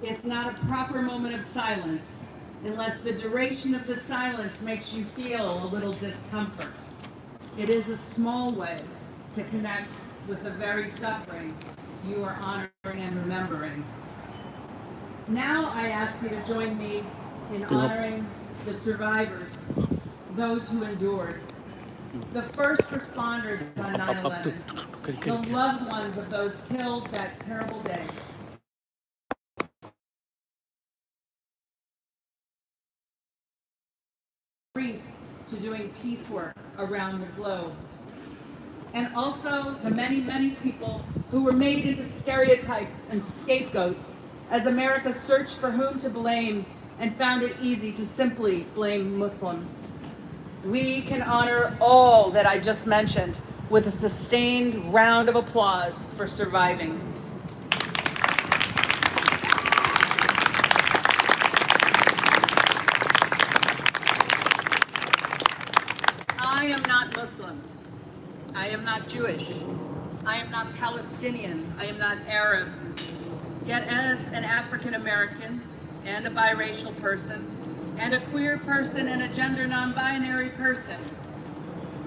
It's not a proper moment of silence unless the duration of the silence makes you feel a little discomfort. It is a small way to connect with the very suffering you are honoring and remembering. Now I ask you to join me in honoring the survivors, those who endured, the first responders on 9/11, the loved ones of those killed that terrible day. Brief to doing peace work around the globe. And also the many, many people who were made into stereotypes and scapegoats as America searched for whom to blame and found it easy to simply blame Muslims. We can honor all that I just mentioned with a sustained round of applause for surviving. I am not Muslim. I am not Jewish. I am not Palestinian. I am not Arab. Yet as an African American and a biracial person and a queer person and a gender non-binary person,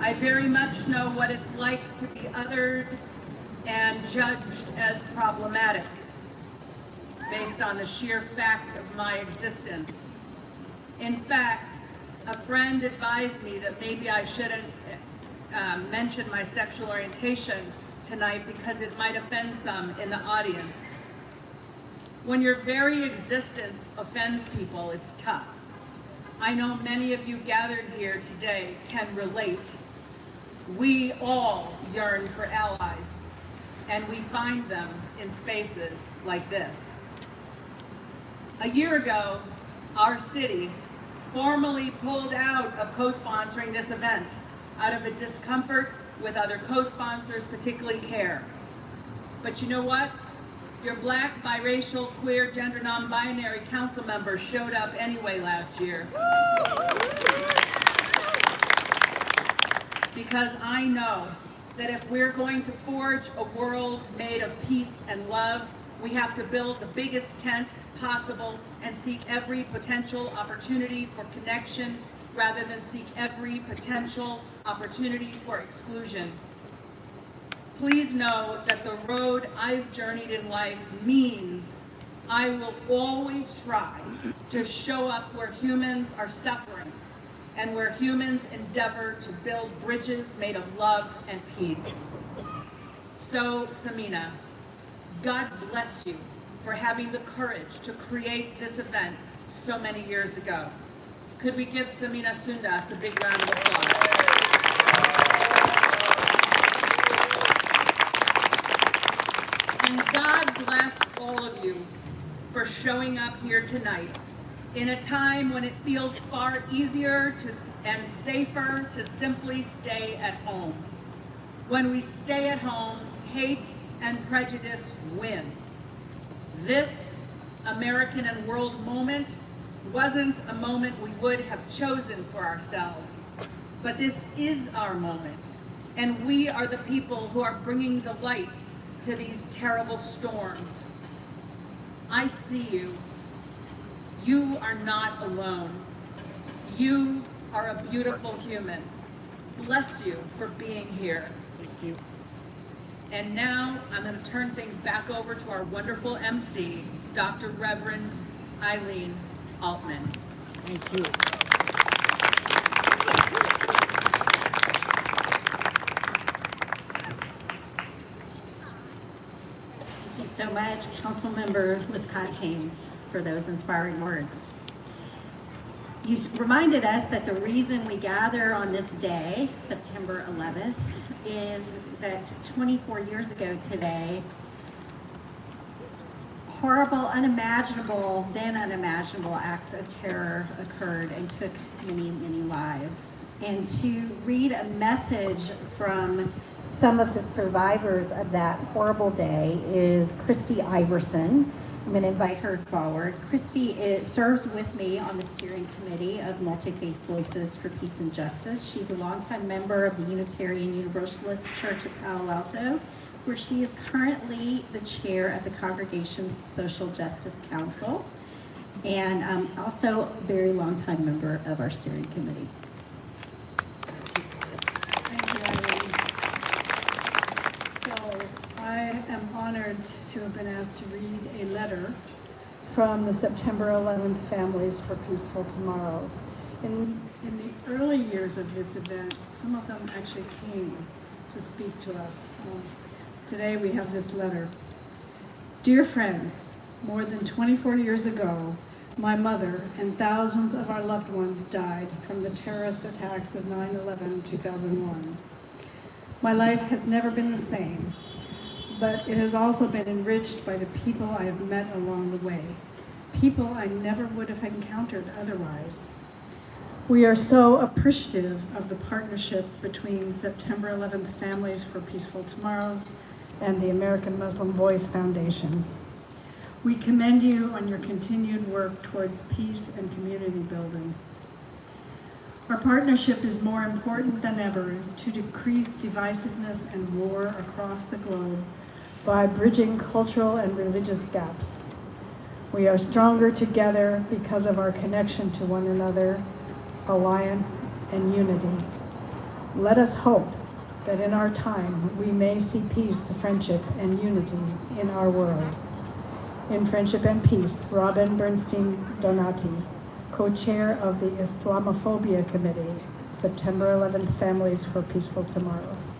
I very much know what it's like to be othered and judged as problematic based on the sheer fact of my existence. In fact, a friend advised me that maybe I shouldn't mention my sexual orientation tonight because it might offend some in the audience. When your very existence offends people, it's tough. I know many of you gathered here today can relate. We all yearn for allies, and we find them in spaces like this. A year ago, our city formally pulled out of co-sponsoring this event out of a discomfort with other co-sponsors, particularly CARE. But you know what? Your Black, biracial, queer, gender non-binary council members showed up anyway last year. Because I know that if we're going to forge a world made of peace and love, we have to build the biggest tent possible and seek every potential opportunity for connection rather than seek every potential opportunity for exclusion. Please know that the road I've journeyed in life means I will always try to show up where humans are suffering and where humans endeavor to build bridges made of love and peace. So, Samina, God bless you for having the courage to create this event so many years ago. Could we give Samina Sundas a big round of applause? And God bless all of you for showing up here tonight in a time when it feels far easier and safer to simply stay at home. When we stay at home, hate and prejudice win. This American and world moment wasn't a moment we would have chosen for ourselves, but this is our moment, and we are the people who are bringing the light to these terrible storms. I see you. You are not alone. You are a beautiful human. Bless you for being here. Thank you. And now I'm going to turn things back over to our wonderful MC, Dr. Reverend Eileen Altman. Thank you. Thank you so much, Councilmember Lipcott Haynes, for those inspiring words. You reminded us that the reason we gather on this day, September 11th, is that 24 years ago today, horrible, unimaginable, then unimaginable acts of terror occurred and took many, many lives. And to read a message from some of the survivors of that horrible day is Christy Iverson. I'm going to invite her forward. Christy serves with me on the steering committee of Multifaith Voices for Peace and Justice. She's a longtime member of the Unitarian Universalist Church of Palo Alto, where she is currently the chair of the congregation's Social Justice Council and also a very long-time member of our steering committee. Thank you, Eileen. So I am honored to have been asked to read a letter from the September 11th Families for Peaceful Tomorrows. In the early years of this event, some of them actually came to speak to us. Today we have this letter. Dear friends, more than 24 years ago, my mother and thousands of our loved ones died from the terrorist attacks of 9/11/2001. My life has never been the same, but it has also been enriched by the people I have met along the way, people I never would have encountered otherwise. We are so appreciative of the partnership between September 11th Families for Peaceful Tomorrows and the American Muslim Voice Foundation. We commend you on your continued work towards peace and community building. Our partnership is more important than ever to decrease divisiveness and war across the globe by bridging cultural and religious gaps. We are stronger together because of our connection to one another, alliance, and unity. Let us hope that in our time we may see peace, friendship, and unity in our world. In Friendship and Peace, Robin Bernstein Donati, co-chair of the Islamophobia Committee, September 11th Families for Peaceful Tomorrows.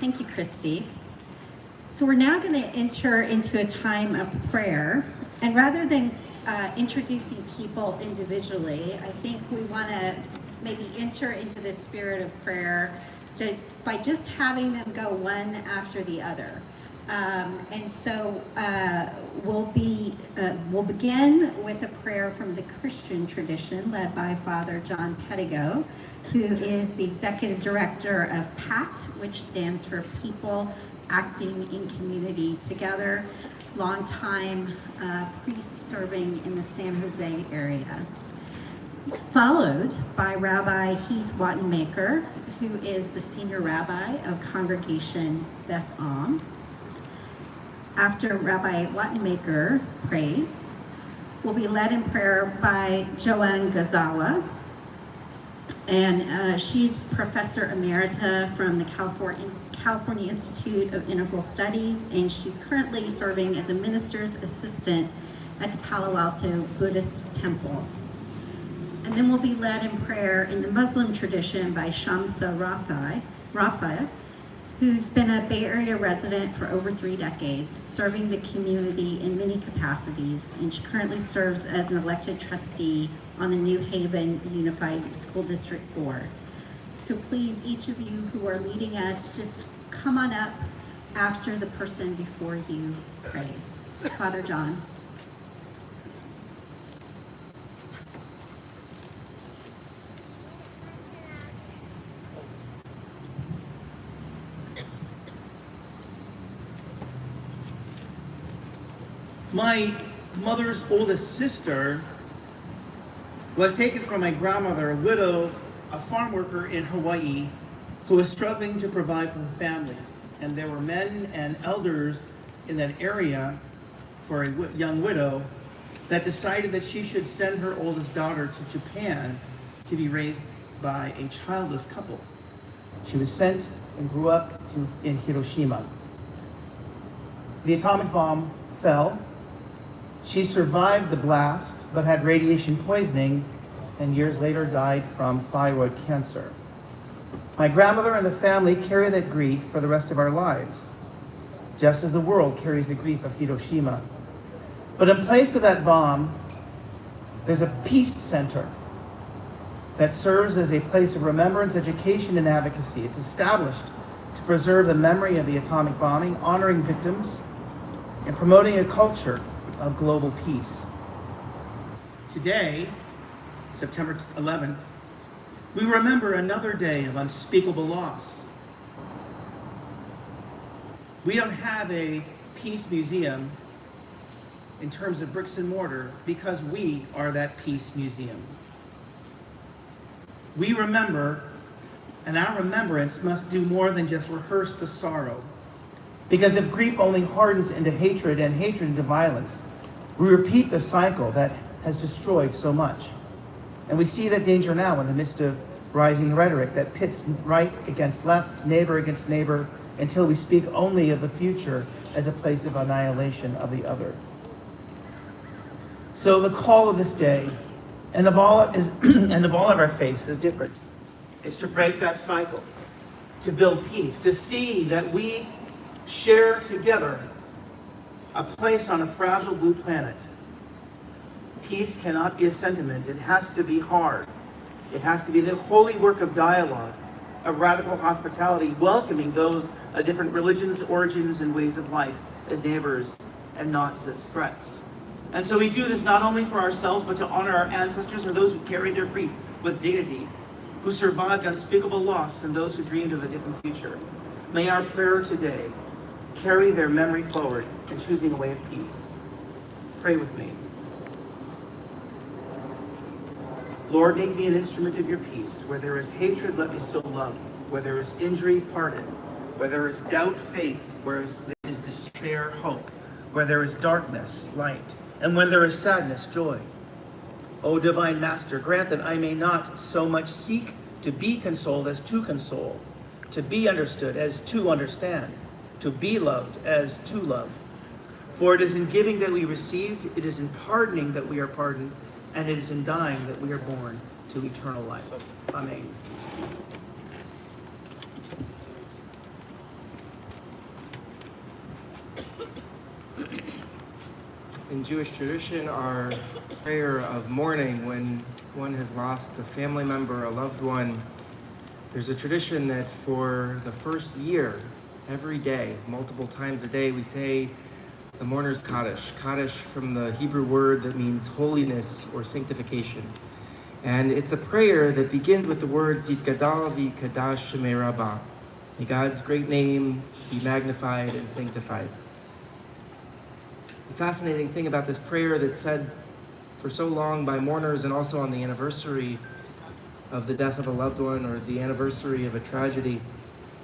Thank you, Christy. So we're now going to enter into a time of prayer. And rather than introducing people individually, I think we want to maybe enter into the spirit of prayer by just having them go one after the other. And so we'll begin with a prayer from the Christian tradition led by Father John Pettigo, who is the executive director of PACT, which stands for People Acting in Community Together, longtime priest serving in the San Jose area. Followed by Rabbi Heath Wattenmaker, who is the senior rabbi of Congregation Beth Am. After Rabbi Wattenmaker prays, we'll be led in prayer by Joanne Gazawa, and she's Professor Emerita from the California Institute of Integral Studies, and she's currently serving as a minister's assistant at the Palo Alto Buddhist Temple. And then we'll be led in prayer in the Muslim tradition by Shamsa Rafa, who's been a Bay Area resident for over 3 decades, serving the community in many capacities, and she currently serves as an elected trustee on the New Haven Unified School District Board. So please, each of you who are leading us, just come on up after the person before you prays. Father John. My mother's oldest sister was taken from my grandmother, a widow, a farm worker in Hawaii, who was struggling to provide for her family. And there were men and elders in that area for a young widow that decided that she should send her oldest daughter to Japan to be raised by a childless couple. She was sent and grew up in Hiroshima. The atomic bomb fell. She survived the blast, but had radiation poisoning, and years later died from thyroid cancer. My grandmother and the family carry that grief for the rest of our lives, just as the world carries the grief of Hiroshima. But in place of that bomb, there's a peace center that serves as a place of remembrance, education, and advocacy. It's established to preserve the memory of the atomic bombing, honoring victims, and promoting a culture of global peace. Today, September 11th, we remember another day of unspeakable loss. We don't have a peace museum in terms of bricks and mortar because we are that peace museum. We remember, and our remembrance must do more than just rehearse the sorrow. Because if grief only hardens into hatred and hatred into violence, we repeat the cycle that has destroyed so much. And we see that danger now in the midst of rising rhetoric that pits right against left, neighbor against neighbor, until we speak only of the future as a place of annihilation of the other. So the call of this day, and of all of our faiths, is different. It's to break that cycle, to build peace, to see that we share together a place on a fragile blue planet. Peace cannot be a sentiment. It has to be hard. It has to be the holy work of dialogue, of radical hospitality, welcoming those of different religions, origins, and ways of life as neighbors and not as threats. And so we do this not only for ourselves, but to honor our ancestors and those who carried their grief with dignity, who survived unspeakable loss, and those who dreamed of a different future. May our prayer today carry their memory forward in choosing a way of peace. Pray with me. Lord, make me an instrument of your peace. Where there is hatred, let me sow love. Where there is injury, pardon. Where there is doubt, faith. Where there is despair, hope. Where there is darkness, light. And when there is sadness, joy. O divine Master, grant that I may not so much seek to be consoled as to console, to be understood as to understand, to be loved as to love. For it is in giving that we receive, it is in pardoning that we are pardoned, and it is in dying that we are born to eternal life. Amen. In Jewish tradition, our prayer of mourning when one has lost a family member, a loved one, there's a tradition that for the first year, every day, multiple times a day, we say the mourner's Kaddish. Kaddish from the Hebrew word that means holiness or sanctification. And it's a prayer that begins with the words Yitgadal v'Kadash Shemei Rabbah. May God's great name be magnified and sanctified. The fascinating thing about this prayer that's said for so long by mourners, and also on the anniversary of the death of a loved one or the anniversary of a tragedy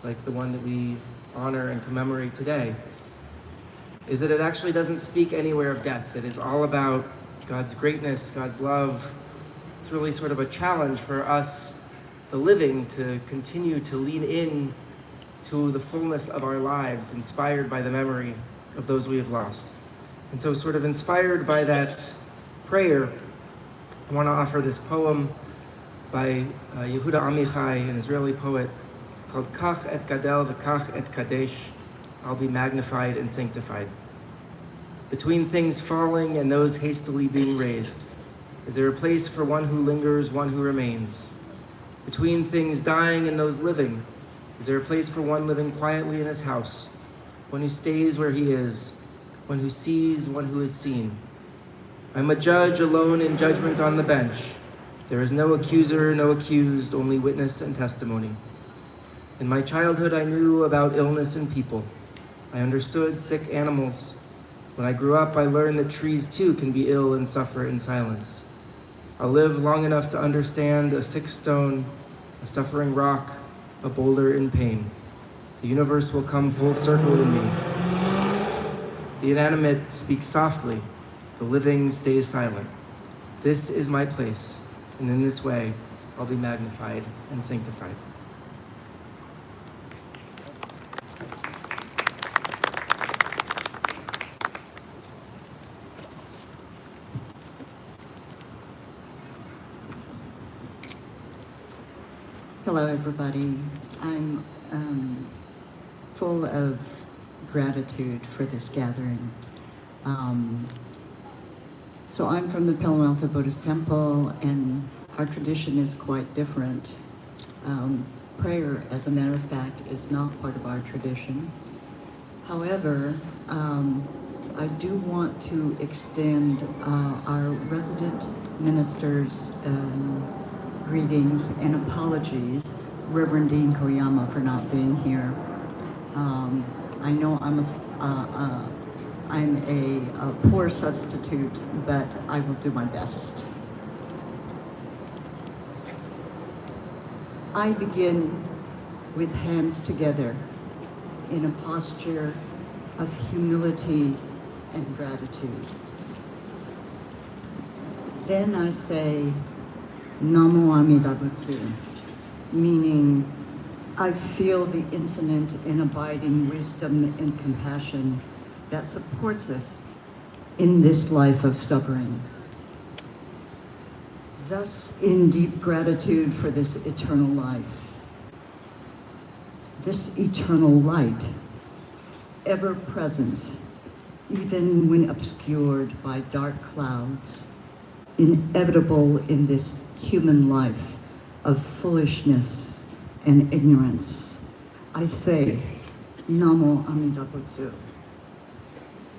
like the one that we honor and commemorate today, is that it actually doesn't speak anywhere of death. It is all about God's greatness, God's love. It's really sort of a challenge for us, the living, to continue to lean in to the fullness of our lives, inspired by the memory of those we have lost. And so, sort of inspired by that prayer, I want to offer this poem by Yehuda Amichai, an Israeli poet. It's called Kach et Gadel v'Kach et Kadesh. I'll be magnified and sanctified. Between things falling and those hastily being raised, is there a place for one who lingers, one who remains? Between things dying and those living, is there a place for one living quietly in his house, one who stays where he is, one who sees, one who is seen? I'm a judge alone in judgment on the bench. There is no accuser, no accused, only witness and testimony. In my childhood, I knew about illness and people. I understood sick animals. When I grew up, I learned that trees too can be ill and suffer in silence. I'll live long enough to understand a sick stone, a suffering rock, a boulder in pain. The universe will come full circle in me. The inanimate speaks softly, the living stays silent. This is my place, and in this way, I'll be magnified and sanctified. Hello, everybody. I'm full of gratitude for this gathering. So I'm from the Palo Alto Buddhist Temple, and our tradition is quite different. Prayer, as a matter of fact, is not part of our tradition. However, I do want to extend our resident minister's greetings and apologies, Reverend Dean Koyama, for not being here. I know I'm I'm a poor substitute, but I will do my best. I begin with hands together in a posture of humility and gratitude. Then I say, Namo Amida Butsu, meaning I feel the infinite and abiding wisdom and compassion that supports us in this life of suffering. Thus, in deep gratitude for this eternal life, this eternal light, ever present, even when obscured by dark clouds, inevitable in this human life of foolishness and ignorance, I say, Namo Amida Butsu.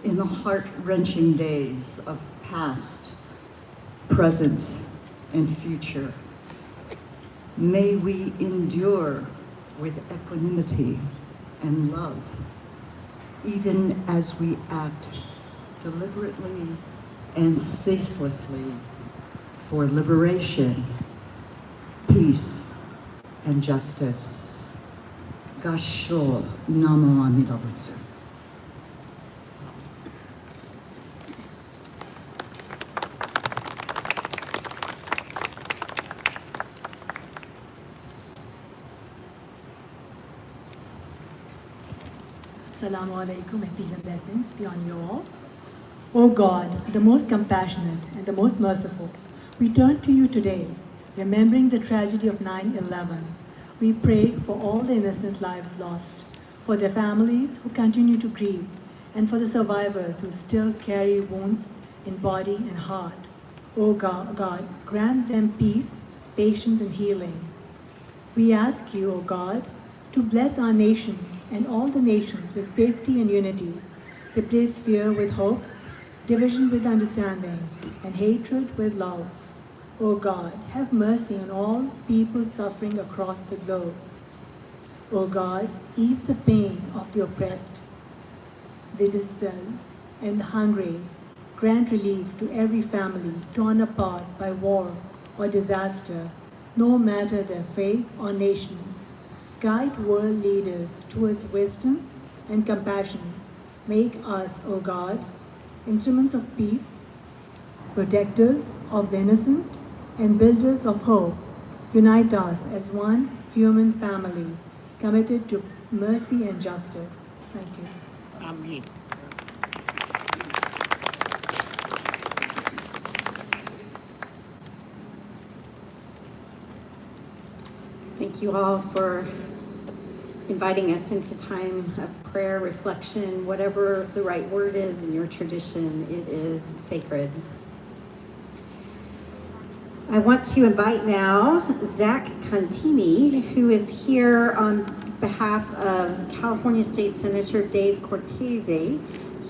In the heart-wrenching days of past, present, and future, may we endure with equanimity and love, even as we act deliberately and ceaselessly for liberation, peace, and justice. Gasho Namo Amida Butsu. Assalamu alaikum and peace and blessings be on you all. O God, the most compassionate and the most merciful, we turn to you today, remembering the tragedy of 9/11. We pray for all the innocent lives lost, for their families who continue to grieve, and for the survivors who still carry wounds in body and heart. O God, grant them peace, patience, and healing. We ask you, O God, to bless our nation and all the nations with safety and unity. Replace fear with hope, division with understanding, and hatred with love. O God, have mercy on all people suffering across the globe. O God, ease the pain of the oppressed, the dispelled, and the hungry. Grant relief to every family torn apart by war or disaster, no matter their faith or nation. Guide world leaders towards wisdom and compassion. Make us, O God, instruments of peace, protectors of the innocent, and builders of hope. Unite us as one human family, committed to mercy and justice. Thank you. Amen. Thank you all for inviting us into time of prayer, reflection, whatever the right word is in your tradition, it is sacred. I want to invite now Zach Contini, who is here on behalf of California State Senator Dave Cortese.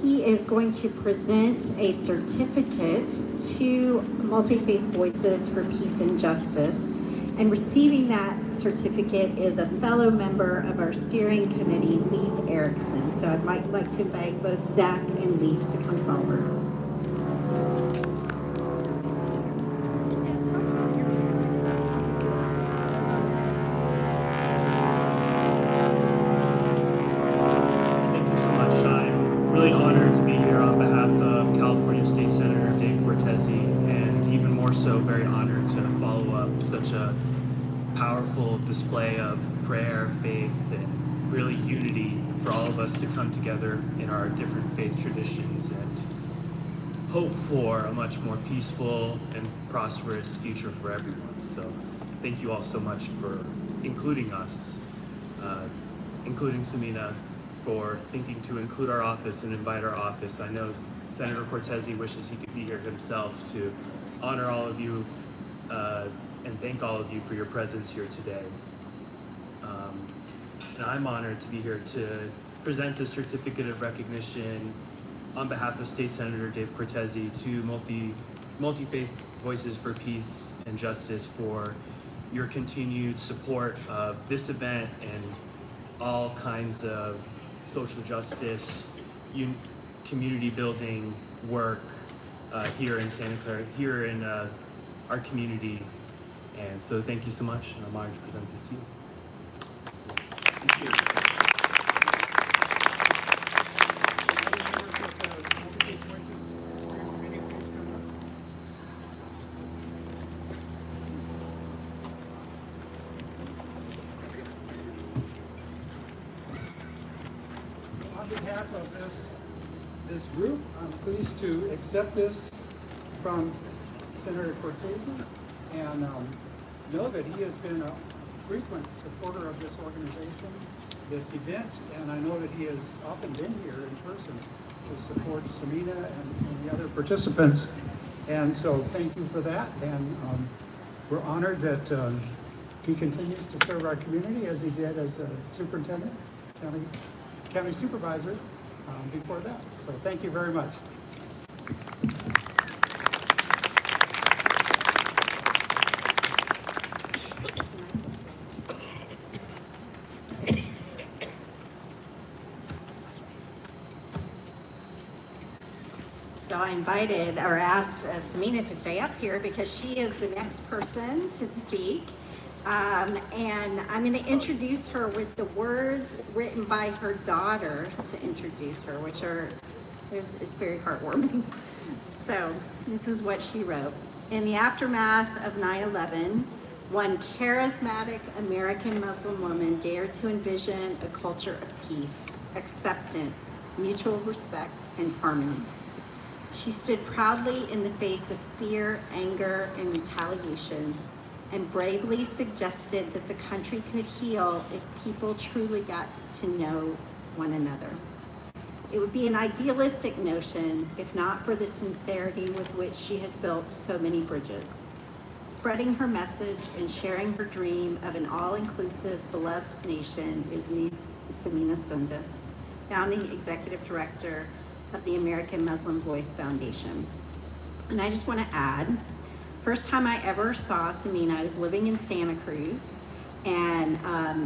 He is going to present a certificate to Multifaith Voices for Peace and Justice. And receiving that certificate is a fellow member of our steering committee, Leif Erickson. So I'd like to invite both Zach and Leif to come forward. Thank you so much. I'm really honored to be here on behalf of California State Senator Dave Cortese, and even more so, very honored to follow up such a powerful display of prayer, faith, and really unity for all of us to come together in our different faith traditions and hope for a much more peaceful and prosperous future for everyone. So thank you all so much for including us, including Samina, for thinking to include our office and invite our office. I know Senator Cortese wishes he could be here himself to honor all of you and thank all of you for your presence here today. And I'm honored to be here to present the certificate of recognition on behalf of State Senator Dave Cortese to Multifaith Voices for Peace and Justice for your continued support of this event and all kinds of social justice, community building work here in Santa Clara, here in our community. And so thank you so much, and I'm honored to present this to you. Thank you. On behalf of this group, I'm pleased to accept this from Senator Cortese and know that he has been a frequent supporter of this organization, this event, and I know that he has often been here in person to support Samina and the other participants. And so thank you for that. And we're honored that he continues to serve our community as he did as a superintendent, county supervisor before that. So thank you very much. So I invited or asked Samina to stay up here because she is the next person to speak. And I'm going to introduce her with the words written by her daughter to introduce her, which are, it's very heartwarming. So this is what she wrote. In the aftermath of 9/11, one charismatic American Muslim woman dared to envision a culture of peace, acceptance, mutual respect, and harmony. She stood proudly in the face of fear, anger, and retaliation, and bravely suggested that the country could heal if people truly got to know one another. It would be an idealistic notion if not for the sincerity with which she has built so many bridges. Spreading her message and sharing her dream of an all-inclusive, beloved nation is Ms. Samina Sundus, founding executive director of the American Muslim Voice Foundation. And I just want to add, first time I ever saw Samina, I was living in Santa Cruz, and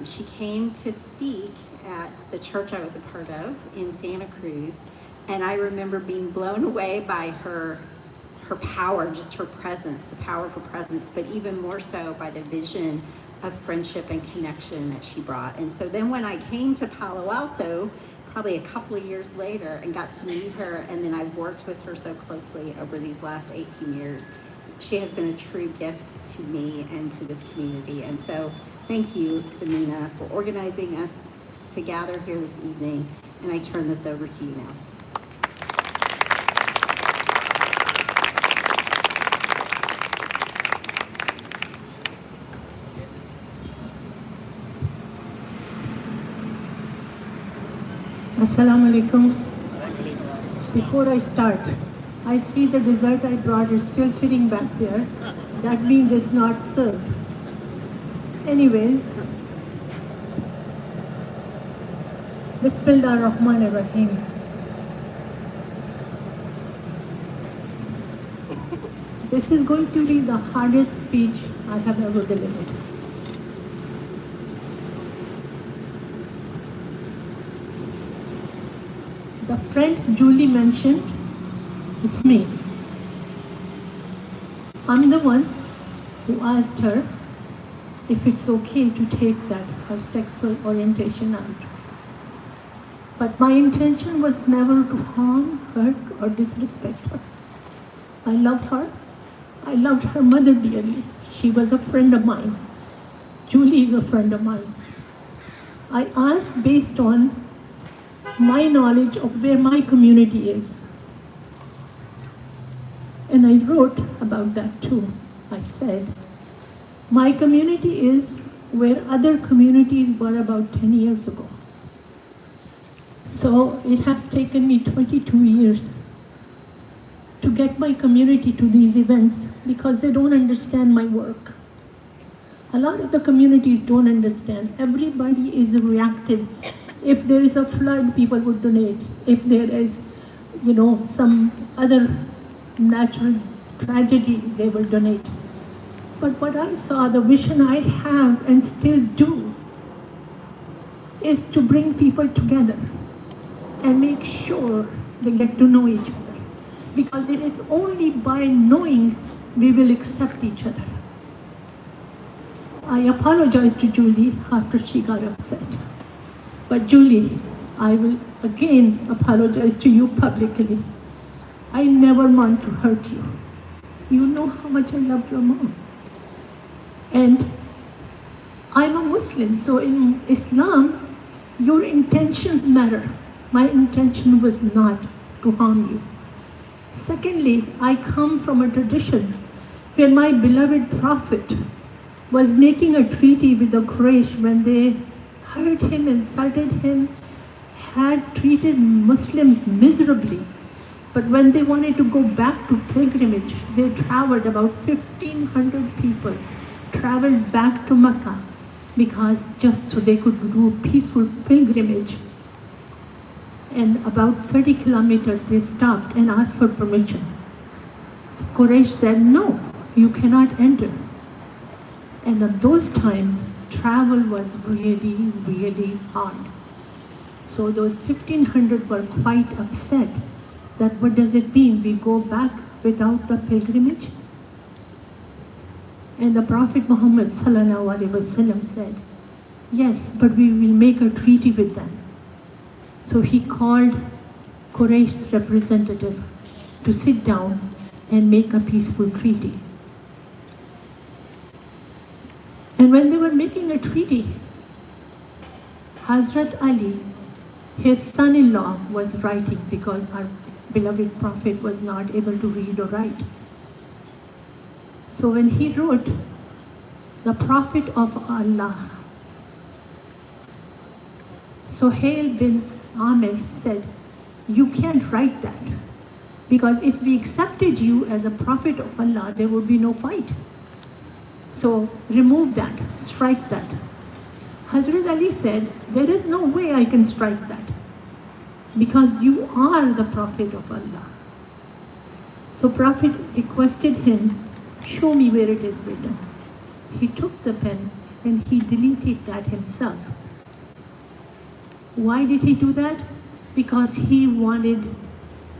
she came to speak at the church I was a part of in Santa Cruz, and I remember being blown away by her power, just her presence, the power of her presence, but even more so by the vision of friendship and connection that she brought. And so then when I came to Palo Alto, probably a couple of years later, and got to meet her, and then I've worked with her so closely over these last 18 years, she has been a true gift to me and to this community. And so thank you, Samina, for organizing us to gather here this evening, and I turn this over to you now. Assalamu alaikum. Before I start, I see the dessert I brought is still sitting back there. That means it's not served. Anyways, Bismillah ar-Rahman ar-Rahim. This is going to be the hardest speech I have ever delivered. The friend Julie mentioned, it's me. I'm the one who asked her if it's okay to take that, her sexual orientation out. But my intention was never to harm, hurt, or disrespect her. I loved her. I loved her mother dearly. She was a friend of mine. Julie is a friend of mine. I asked based on my knowledge of where my community is. And I wrote about that too. I said, my community is where other communities were about 10 years ago. So it has taken me 22 years to get my community to these events because they don't understand my work. A lot of the communities don't understand. Everybody is reactive. If there is a flood, people would donate. If there is, some other natural tragedy, they will donate. But what I saw, the vision I have and still do, is to bring people together and make sure They get to know each other. Because it is only by knowing we will accept each other. I apologized to Julie after she got upset. But Julie, I will again apologize to you publicly. I never want to hurt you. You know how much I love your mom. And I'm a Muslim, so in Islam, your intentions matter. My intention was not to harm you. Secondly, I come from a tradition where my beloved Prophet was making a treaty with the Quraysh when they hurt him, insulted him, had treated Muslims miserably. But when they wanted to go back to pilgrimage, they traveled, about 1,500 people traveled back to Mecca because just so they could do a peaceful pilgrimage. And about 30 kilometers, they stopped and asked for permission. So Quraysh said, no, you cannot enter. And at those times, travel was really, really hard. So those 1,500 were quite upset that what does it mean? We go back without the pilgrimage? And the Prophet Muhammad ﷺ said, yes, but we will make a treaty with them. So he called Quraysh's representative to sit down and make a peaceful treaty. And when they were making a treaty, Hazrat Ali, his son-in-law, was writing because our beloved Prophet was not able to read or write. So when he wrote, the Prophet of Allah, Suhail bin Amir said, you can't write that because if we accepted you as a Prophet of Allah, there would be no fight. So remove that, strike that. Hazrat Ali said, there is no way I can strike that because you are the Prophet of Allah. So Prophet requested him, show me where it is written. He took the pen and he deleted that himself. Why did he do that? Because he wanted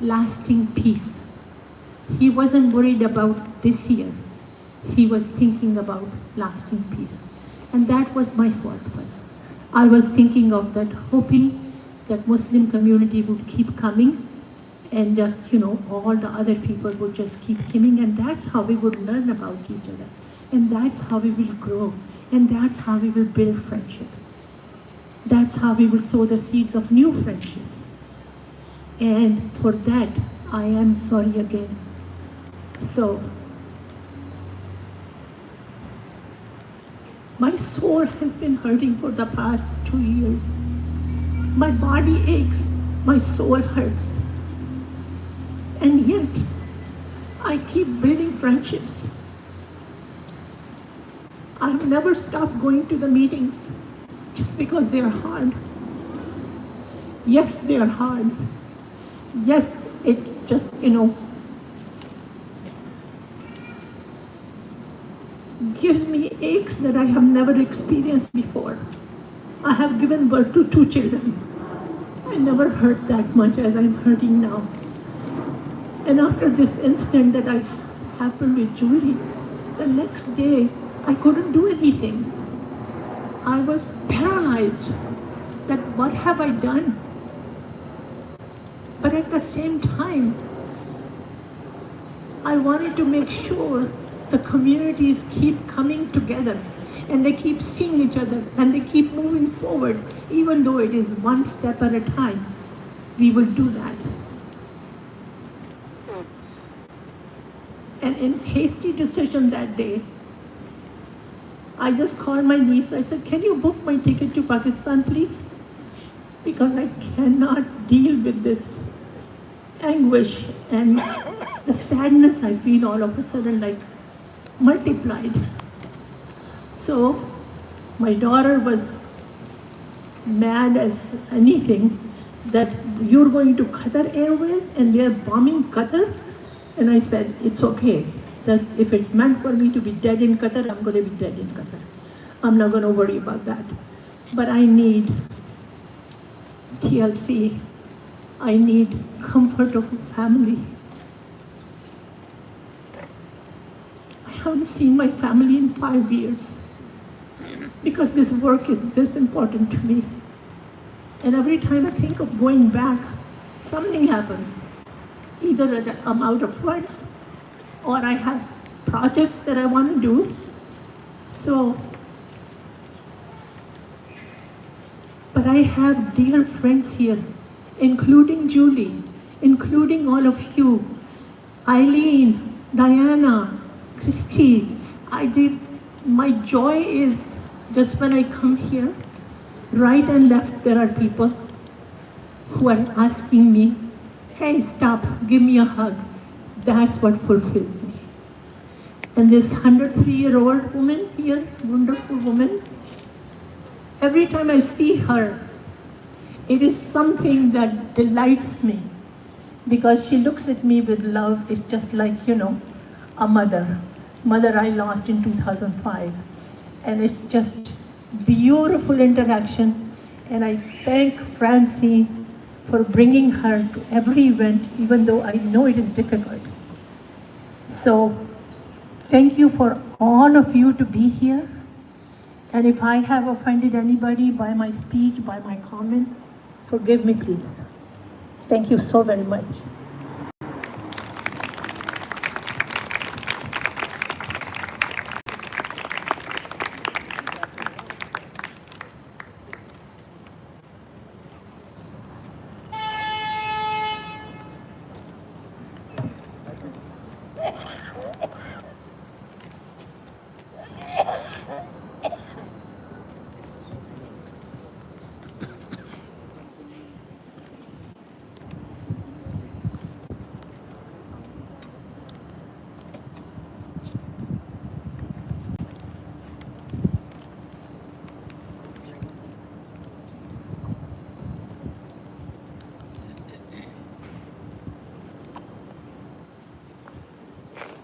lasting peace. He wasn't worried about this year. He was thinking about lasting peace. And that was my fault. I was thinking of that, hoping that Muslim community would keep coming and just, all the other people would just keep coming, and that's how we would learn about each other. And that's how we will grow. And that's how we will build friendships. That's how we will sow the seeds of new friendships. And for that, I am sorry again. So, my soul has been hurting for the past 2 years. My body aches, my soul hurts. And yet, I keep building friendships. I've never stopped going to the meetings just because they are hard. Yes, they are hard. Yes, it just, gives me aches that I have never experienced before. I have given birth to 2 children. I never hurt that much as I'm hurting now. And after this incident that happened with Julie, the next day I couldn't do anything. I was paralyzed that what have I done? But at the same time, I wanted to make sure the communities keep coming together and they keep seeing each other and they keep moving forward, even though it is one step at a time. We will do that. And in hasty decision that day, I just called my niece. I said, can you book my ticket to Pakistan, please? Because I cannot deal with this anguish and the sadness I feel all of a sudden like multiplied. So my daughter was mad as anything that you're going to Qatar Airways and they're bombing Qatar. And I said, it's okay. Just if it's meant for me to be dead in Qatar, I'm going to be dead in Qatar. I'm not going to worry about that. But I need TLC I need comfort of a family. I haven't seen my family in 5 years because this work is this important to me. And every time I think of going back, something happens. Either that I'm out of funds or I have projects that I want to do. So, but I have dear friends here, including Julie, including all of you, Eileen, Diana, Christy. My joy is just when I come here, right and left, there are people who are asking me, hey, stop, give me a hug. That's what fulfills me. And this 103-year-old woman here, wonderful woman, every time I see her, it is something that delights me because she looks at me with love. It's just like, a mother I lost in 2005. And it's just beautiful interaction. And I thank Francie for bringing her to every event, even though I know it is difficult. So thank you for all of you to be here. And if I have offended anybody by my speech, by my comment, forgive me, please. Thank you so very much.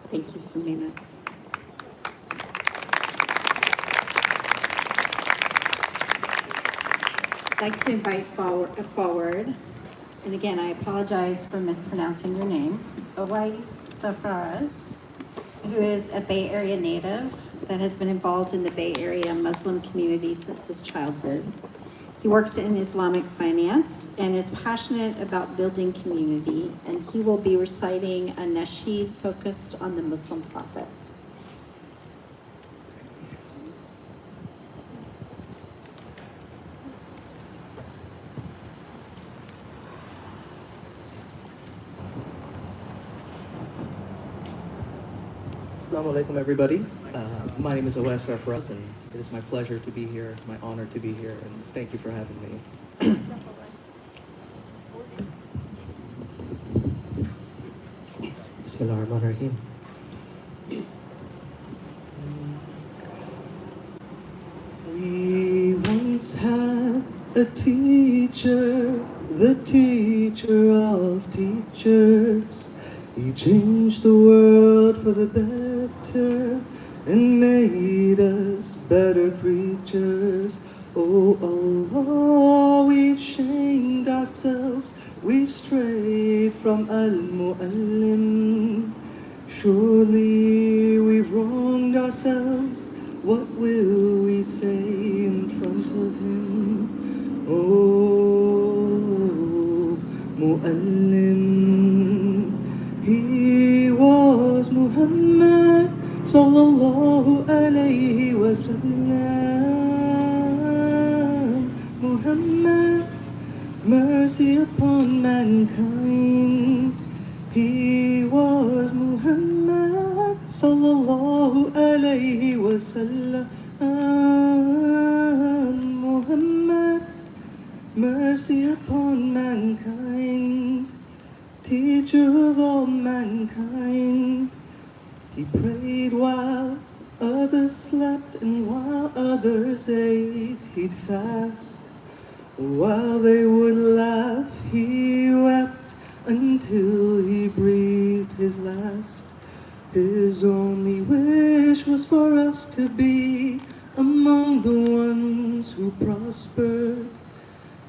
Thank you, Selena. I'd like to invite forward, and again, I apologize for mispronouncing your name, Owais Safaraz, who is a Bay Area native that has been involved in the Bay Area Muslim community since his childhood. He works in Islamic finance and is passionate about building community, and he will be reciting a nasheed focused on the Muslim prophet. Assalamu alaikum, everybody. My name is Owais Safaraz, and it is my pleasure to be here, my honor to be here, and thank you for having me. Bismillahirrahmanirrahim. We once had a teacher, the teacher of teachers. He changed the world for the better and made us better creatures. Oh Allah, we've shamed ourselves, we've strayed from Al-Mu'allim. Surely we've wronged ourselves, what will we say in front of him? Oh, Mu'allim. He was Muhammad sallallahu alayhi wa sallam. Muhammad, mercy upon mankind. He was Muhammad sallallahu alayhi wa sallam. Muhammad, mercy upon mankind. Teacher of all mankind. He prayed while others slept, and while others ate, he'd fast. While they would laugh, he wept until he breathed his last. His only wish was for us to be among the ones who prospered.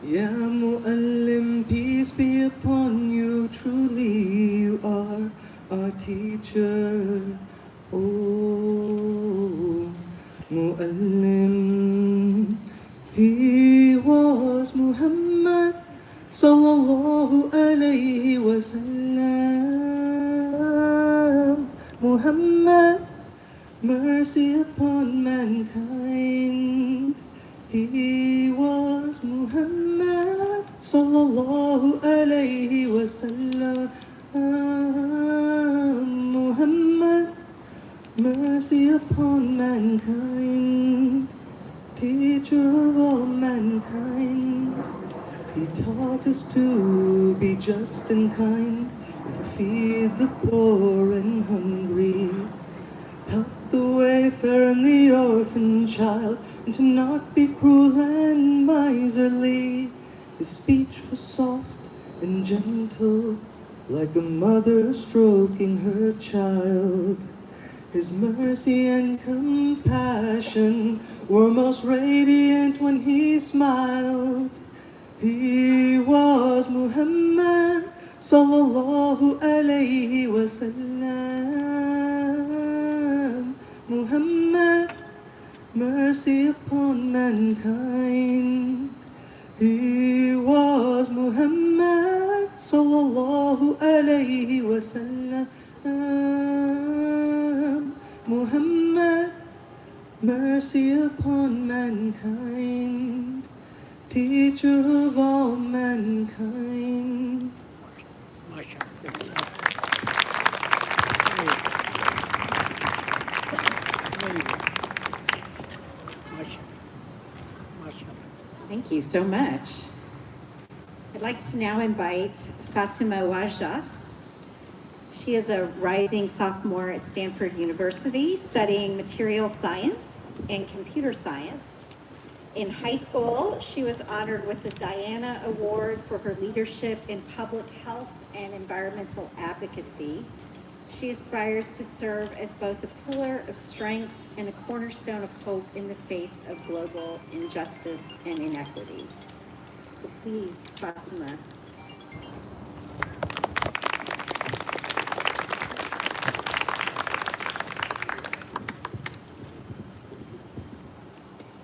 Ya Mu'allim, peace be upon you. Truly you are our teacher. Oh, Mu'allim. He was Muhammad sallallahu alayhi wa sallam. Muhammad, mercy upon mankind. He was Muhammad sallallahu alayhi wa sallam. Muhammad, mercy upon mankind, teacher of all mankind. He taught us to be just and kind, and to feed the poor and hungry, help the wayfarer and the orphan child, and to not be cruel and miserly. His speech was soft and gentle, like a mother stroking her child. His mercy and compassion were most radiant when he smiled. He was Muhammad sallallahu alayhi wa sallam. Muhammad, mercy upon mankind. He was Muhammad sallallahu alayhi wa sallam. Muhammad, mercy upon mankind, teacher of all mankind. Thank you so much. I'd like to now invite Fatima Waja. She is a rising sophomore at Stanford University studying material science and computer science. In high school, she was honored with the Diana Award for her leadership in public health and environmental advocacy. She aspires to serve as both a pillar of strength and a cornerstone of hope in the face of global injustice and inequity. So please, Fatima.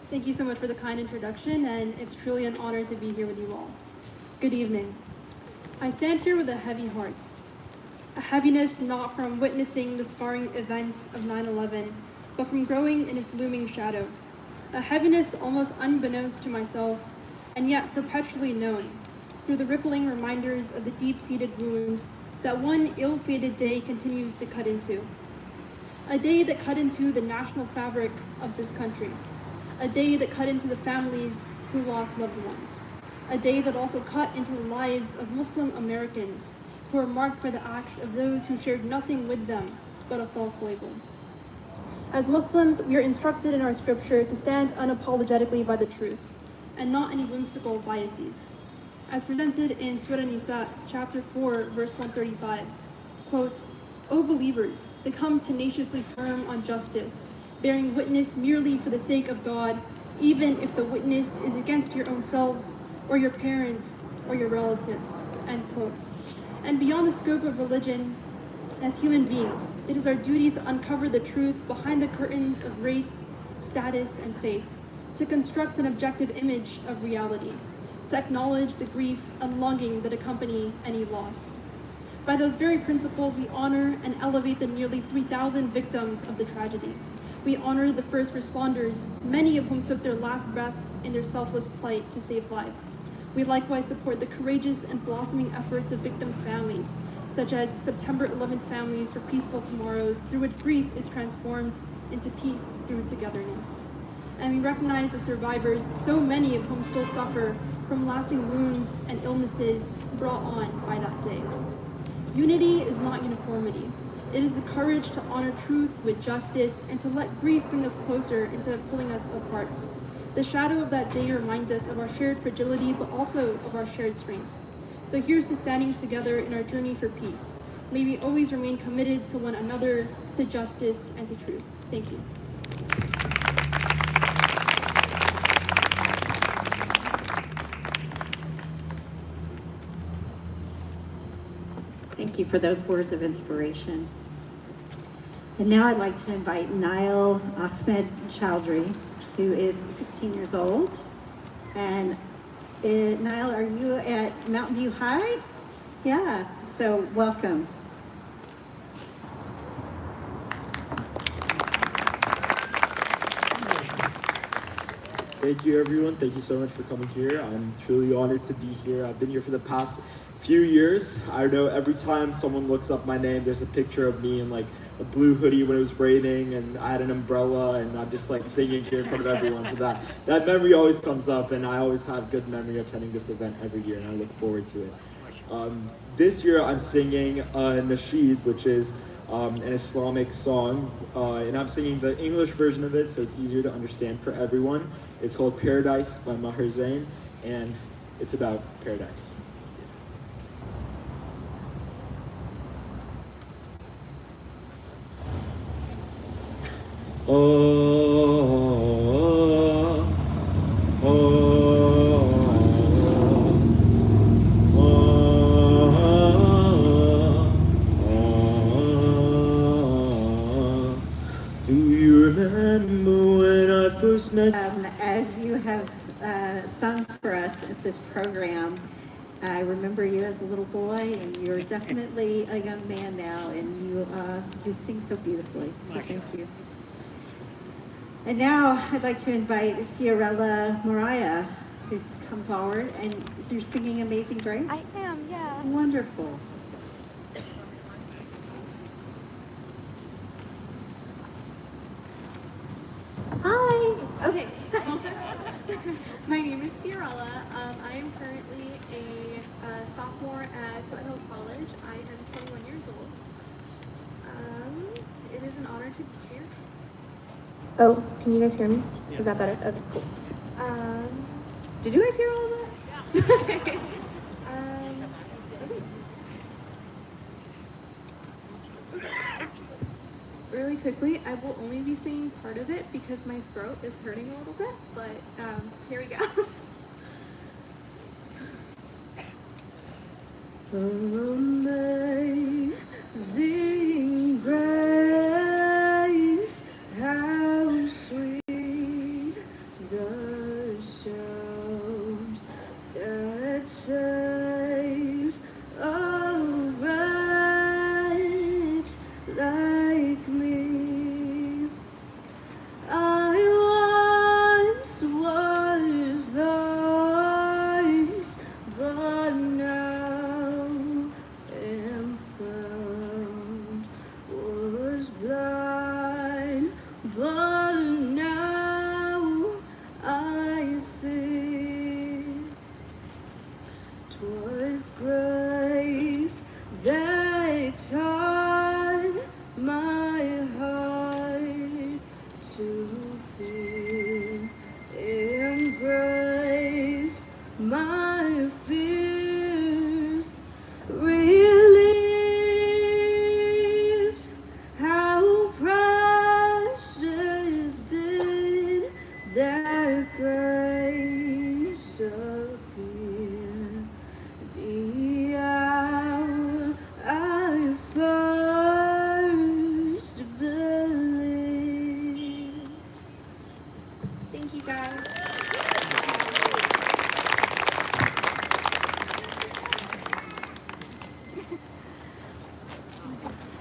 Thank you so much for the kind introduction, and it's truly an honor to be here with you all. Good evening. I stand here with a heavy heart. A heaviness not from witnessing the scarring events of 9/11, but from growing in its looming shadow. A heaviness almost unbeknownst to myself, and yet perpetually known, through the rippling reminders of the deep-seated wound that one ill-fated day continues to cut into. A day that cut into the national fabric of this country. A day that cut into the families who lost loved ones. A day that also cut into the lives of Muslim Americans who are marked by the acts of those who shared nothing with them but a false label. As Muslims, we are instructed in our scripture to stand unapologetically by the truth and not any whimsical biases. As presented in Surah Nisa, chapter 4, verse 135, quote, "O believers, become tenaciously firm on justice, bearing witness merely for the sake of God, even if the witness is against your own selves, or your parents, or your relatives," end quote. And beyond the scope of religion, as human beings, it is our duty to uncover the truth behind the curtains of race, status, and faith, to construct an objective image of reality, to acknowledge the grief and longing that accompany any loss. By those very principles, we honor and elevate the nearly 3,000 victims of the tragedy. We honor the first responders, many of whom took their last breaths in their selfless plight to save lives. We likewise support the courageous and blossoming efforts of victims' families, such as September 11th Families for Peaceful Tomorrows, through which grief is transformed into peace through togetherness. And we recognize the survivors, so many of whom still suffer from lasting wounds and illnesses brought on by that day. Unity is not uniformity. It is the courage to honor truth with justice and to let grief bring us closer instead of pulling us apart. The shadow of that day reminds us of our shared fragility, but also of our shared strength. So here's to standing together in our journey for peace. May we always remain committed to one another, to justice, and to truth. Thank you. Thank you for those words of inspiration. And now I'd like to invite Niall Ahmed Chowdhury, who is 16 years old. And Niall, are you at Mountain View High? Yeah, so welcome. Thank you, everyone. Thank you so much for coming here. I'm truly honored to be here. I've been here for the past few years. I know every time someone looks up my name, there's a picture of me in like a blue hoodie when it was raining, and I had an umbrella, and I'm just like singing here in front of everyone. So that memory always comes up, and I always have good memory of attending this event every year, and I look forward to it. This year I'm singing Nasheed, which is an Islamic song, and I'm singing the English version of it, so it's easier to understand for everyone. It's called Paradise by Maher Zain, and it's about paradise. Do you remember when I first met? As you have sung for us at this program, I remember you as a little boy, and you're definitely a young man now, and you sing so beautifully. So thank you. And now I'd like to invite Fiorella Mariah to come forward. And so you're singing Amazing Grace? I am, yeah. Wonderful. Hi. Okay, so my name is Fiorella. I am currently a sophomore at Foothill College. I am 21 years old. It is an honor to be here. Oh, can you guys hear me? Yeah. Is that better? Okay, cool. Did you guys hear all of that? Yeah. Okay. Okay. Really quickly, I will only be singing part of it because my throat is hurting a little bit, but here we go. Amazing grace, how sweet the sound that saved a wretch like me. I once was lost, but now am found. Was blind, but now I see. 'Twas grace that taught my heart to fear, and grace my fears relieved. How precious did that grace appear, the hour I first believed. Thank you, guys.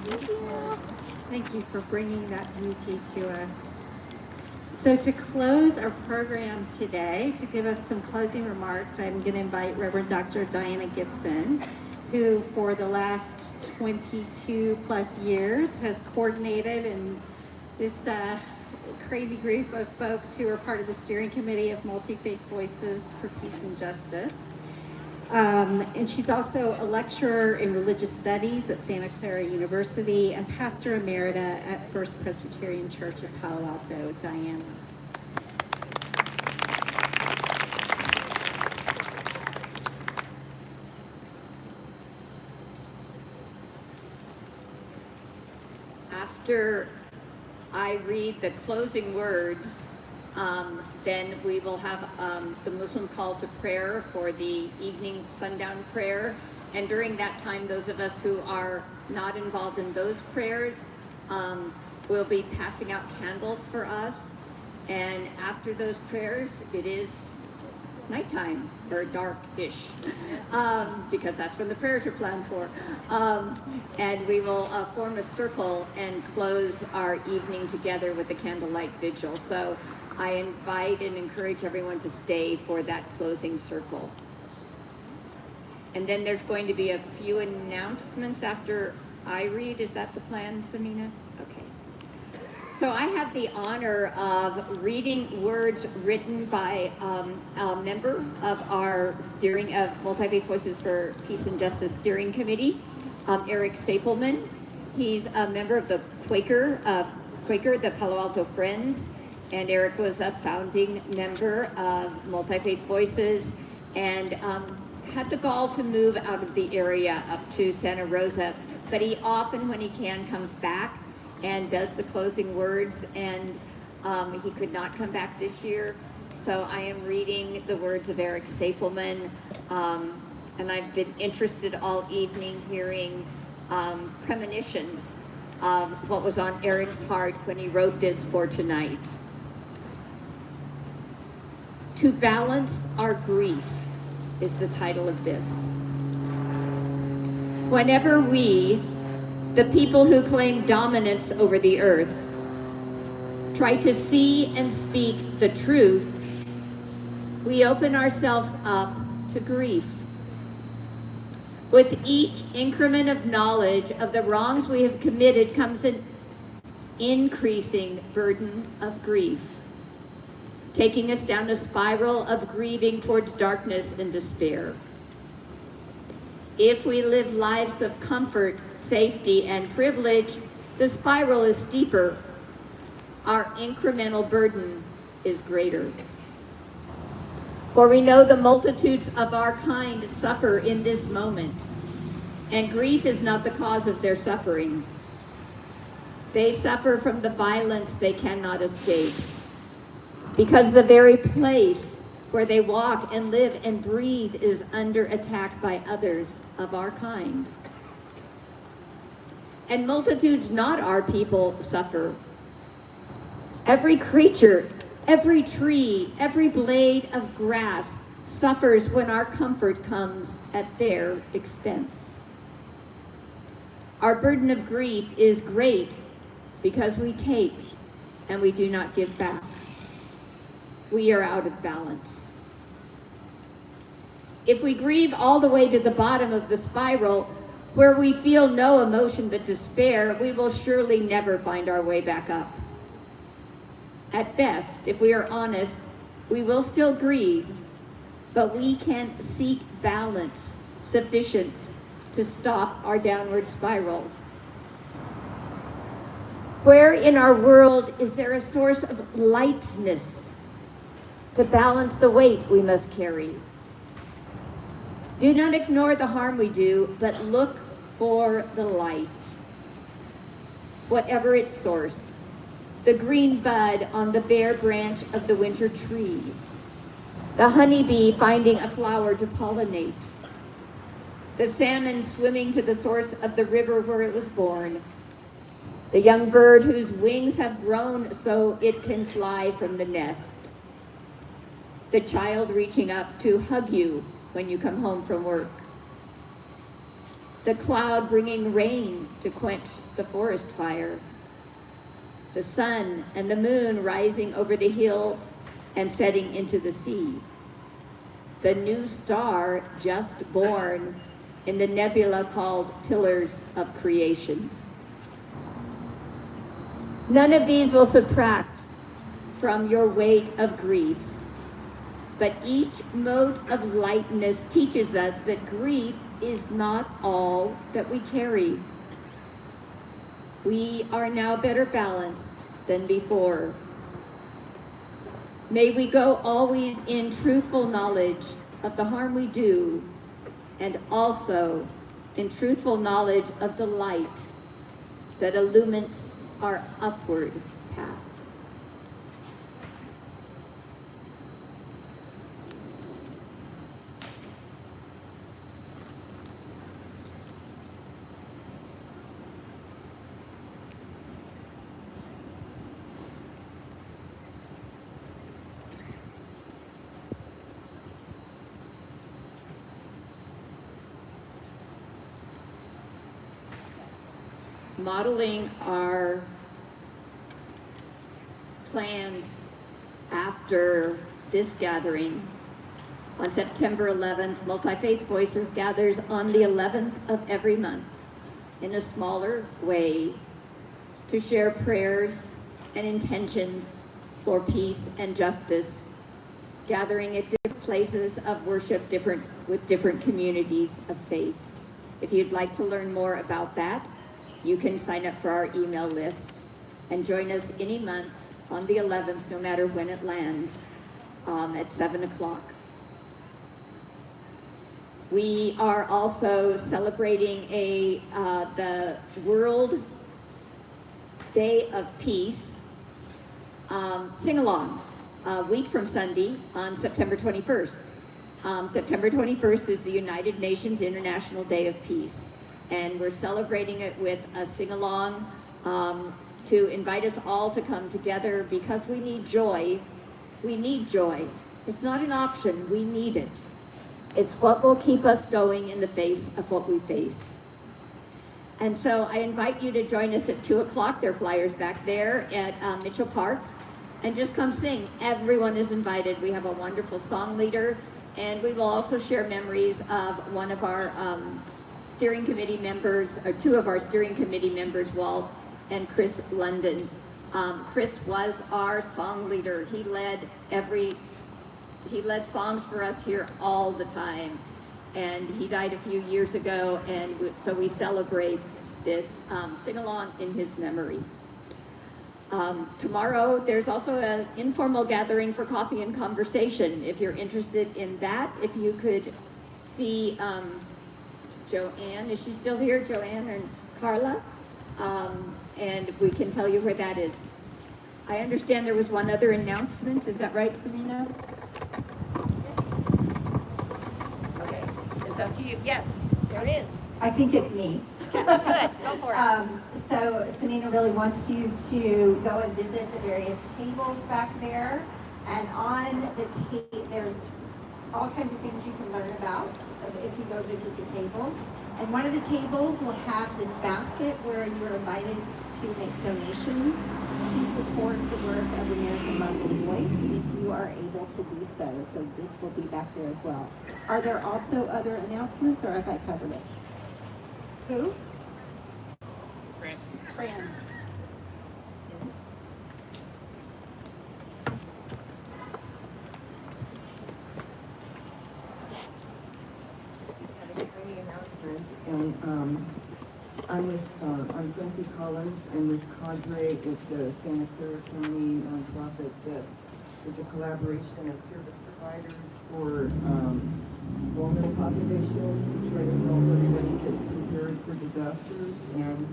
Thank you. Thank you for bringing that beauty to us. So to close our program today, to give us some closing remarks, I'm going to invite Reverend Dr. Diana Gibson, who for the last 22 plus years has coordinated in this crazy group of folks who are part of the steering committee of Multifaith Voices for Peace and Justice. And she's also a lecturer in religious studies at Santa Clara University and pastor emerita at First Presbyterian Church of Palo Alto. Diana. After I read the closing words, then we will have the Muslim call to prayer for the evening sundown prayer. And during that time, those of us who are not involved in those prayers will be passing out candles for us. And after those prayers, it is nighttime, or dark-ish, because that's when the prayers are planned for. And we will form a circle and close our evening together with a candlelight vigil. So I invite and encourage everyone to stay for that closing circle. And then there's going to be a few announcements after I read. Is that the plan, Samina? Okay. So I have the honor of reading words written by a member of our Multifaith Voices for Peace and Justice Steering Committee, Eric Sapelman. He's a member of the Quaker, the Palo Alto Friends, and Eric was a founding member of Multifaith Voices, and had the gall to move out of the area up to Santa Rosa, but he often, when he can, comes back and does the closing words, and he could not come back this year. So I am reading the words of Eric Sapelman, and I've been interested all evening hearing premonitions of what was on Eric's heart when he wrote this for tonight. To balance our grief is the title of this. Whenever we, the people who claim dominance over the earth, try to see and speak the truth, we open ourselves up to grief. With each increment of knowledge of the wrongs we have committed comes an increasing burden of grief, taking us down a spiral of grieving towards darkness and despair. If we live lives of comfort, safety, and privilege, the spiral is steeper. Our incremental burden is greater. For we know the multitudes of our kind suffer in this moment, and grief is not the cause of their suffering. They suffer from the violence they cannot escape, because the very place where they walk and live and breathe is under attack by others of our kind. And multitudes not our people suffer. Every creature, every tree, every blade of grass suffers when our comfort comes at their expense. Our burden of grief is great because we take and we do not give back. We are out of balance. If we grieve all the way to the bottom of the spiral, where we feel no emotion but despair, we will surely never find our way back up. At best, if we are honest, we will still grieve, but we can seek balance sufficient to stop our downward spiral. Where in our world is there a source of lightness to balance the weight we must carry? Do not ignore the harm we do, but look for the light, whatever its source. The green bud on the bare branch of the winter tree, the honeybee finding a flower to pollinate, the salmon swimming to the source of the river where it was born, the young bird whose wings have grown so it can fly from the nest, the child reaching up to hug you when you come home from work, the cloud bringing rain to quench the forest fire, the sun and the moon rising over the hills and setting into the sea, the new star just born in the nebula called Pillars of Creation. None of these will subtract from your weight of grief, but each mote of lightness teaches us that grief is not all that we carry. We are now better balanced than before. May we go always in truthful knowledge of the harm we do, and also in truthful knowledge of the light that illumines our upward path. modeling our plans after this gathering. On September 11th, Multifaith Voices gathers on the 11th of every month in a smaller way to share prayers and intentions for peace and justice, gathering at different places of worship with different communities of faith. If you'd like to learn more about that, you can sign up for our email list and join us any month on the 11th, no matter when it lands, at 7 o'clock. We are also celebrating the World Day of Peace sing-along a week from Sunday on September 21st. September 21st is the United Nations International Day of Peace, and we're celebrating it with a sing-along to invite us all to come together because we need joy. We need joy. It's not an option, we need it. It's what will keep us going in the face of what we face. And so I invite you to join us at 2 o'clock. There are flyers back there at Mitchell Park. And just come sing. Everyone is invited. We have a wonderful song leader. And we will also share memories of one of our steering committee members, or two of our steering committee members, Walt and Chris London. Chris was our song leader. He led songs for us here all the time. And he died a few years ago, and so we celebrate this sing-along in his memory. Tomorrow, there's also an informal gathering for coffee and conversation. If you're interested in that, if you could see Joanne, is she still here? Joanne and Carla? And we can tell you where that is. I understand there was one other announcement. Is that right, Selena? Okay, it's up to you. Yes, there it is. I think it's me. Good, go for it. So Samina really wants you to go and visit the various tables back there. And on the there's all kinds of things you can learn about if you go visit the tables. And one of the tables will have this basket where you're invited to make donations to support the work of American Muslim Voice if you are able to do so. So this will be back there as well. Are there also other announcements, or have I covered it? Who? Fran. Yes. Just had a tiny announcement, and I'm Francie Collins, and with Cadre, it's a Santa Clara County nonprofit that is a collaboration of service providers for vulnerable populations. We try to help everybody get prepared for disasters, and